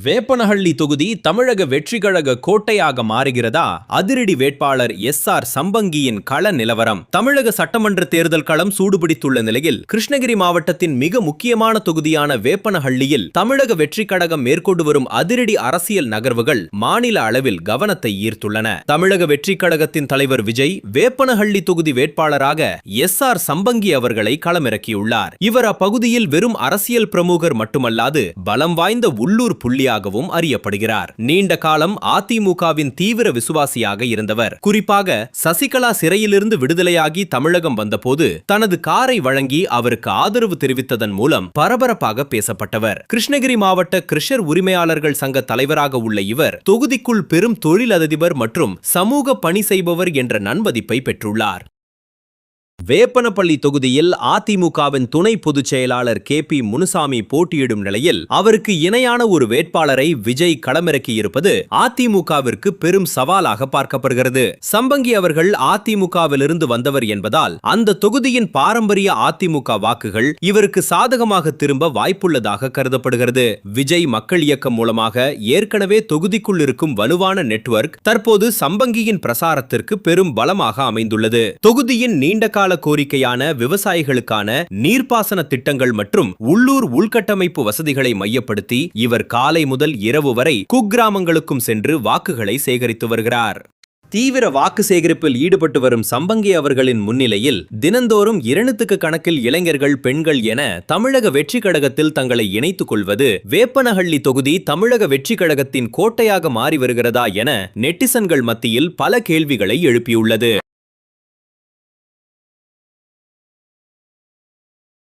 வேப்பனஹள்ளி தொகுதி தமிழக வெற்றி கழக கோட்டையாக மாறுகிறதா? அதிரடி வேட்பாளர் SR சம்பங்கியின் கள நிலவரம். தமிழக சட்டமன்ற தேர்தல் களம் சூடுபிடித்துள்ள நிலையில் கிருஷ்ணகிரி மாவட்டத்தின் மிக முக்கியமான தொகுதியான வேப்பனஹள்ளியில் தமிழக வெற்றி கழகம் மேற்கொண்டு வரும் அதிரடி அரசியல் நகர்வுகள் மாநில அளவில் கவனத்தை ஈர்த்துள்ளன. தமிழக வெற்றி கழகத்தின் தலைவர் விஜய் வேப்பனஹள்ளி தொகுதி வேட்பாளராக SR சம்பங்கி அவர்களை களமிறக்கியுள்ளார். இவர் அப்பகுதியில் வெறும் அரசியல் பிரமுகர் மட்டுமல்லாது பலம் வாய்ந்த உள்ளூர் புள்ளியாகவும் அறியப்படுகிறார். நீண்ட காலம் அதிமுகவின் தீவிர விசுவாசியாக இருந்தவர். குறிப்பாக சசிகலா சிறையிலிருந்து விடுதலையாகி தமிழகம் வந்தபோது தனது காரை வழங்கி அவருக்கு ஆதரவு தெரிவித்ததன் மூலம் பரபரப்பாக பேசப்பட்டவர். கிருஷ்ணகிரி மாவட்ட கிருஷர் உரிமையாளர்கள் சங்க தலைவராக உள்ள இவர் தொகுதிக்குள் பெரும் தொழிலதிபர் மற்றும் சமூக பணி செய்பவர் என்ற நன்மதிப்பை பெற்றுள்ளார். வேப்பனப்பள்ளி தொகுதியில் அதிமுகவின் துணை பொதுச் செயலாளர் KP முனுசாமி போட்டியிடும் நிலையில் அவருக்கு இணையான ஒரு வேட்பாளரை விஜய் களமிறக்கியிருப்பது அதிமுகவிற்கு பெரும் சவாலாக பார்க்கப்படுகிறது. சம்பங்கி அவர்கள் அதிமுகவிலிருந்து வந்தவர் என்பதால் அந்த தொகுதியின் பாரம்பரிய அதிமுக வாக்குகள் இவருக்கு சாதகமாக திரும்ப வாய்ப்புள்ளதாக கருதப்படுகிறது. விஜய் மக்கள் இயக்கம் மூலமாக ஏற்கனவே தொகுதிக்குள் இருக்கும் வலுவான நெட்வொர்க் தற்போது சம்பங்கியின் பிரசாரத்திற்கு பெரும் பலமாக அமைந்துள்ளது. தொகுதியின் நீண்டகால கோரிக்கையான விவசாயிகளுக்கான நீர்ப்பாசன திட்டங்கள் மற்றும் உள்ளூர் உள்கட்டமைப்பு வசதிகளை மையப்படுத்தி இவர் காலை முதல் இரவு வரை குக்கிராமங்களுக்கும் சென்று வாக்குகளை சேகரித்து வருகிறார். தீவிர வாக்கு சேகரிப்பில் ஈடுபட்டு வரும் சம்பங்கி அவர்களின் முன்னிலையில் தினந்தோறும் 200 கணக்கில் இளைஞர்கள், பெண்கள் என தமிழக வெற்றி கழகத்தில் தங்களை இணைத்துக் கொள்வது வேப்பனஹள்ளி தொகுதி தமிழக வெற்றி கழகத்தின் கோட்டையாக மாறி வருகிறதா என நெட்டிசன்கள் மத்தியில் பல கேள்விகளை எழுப்பியுள்ளது.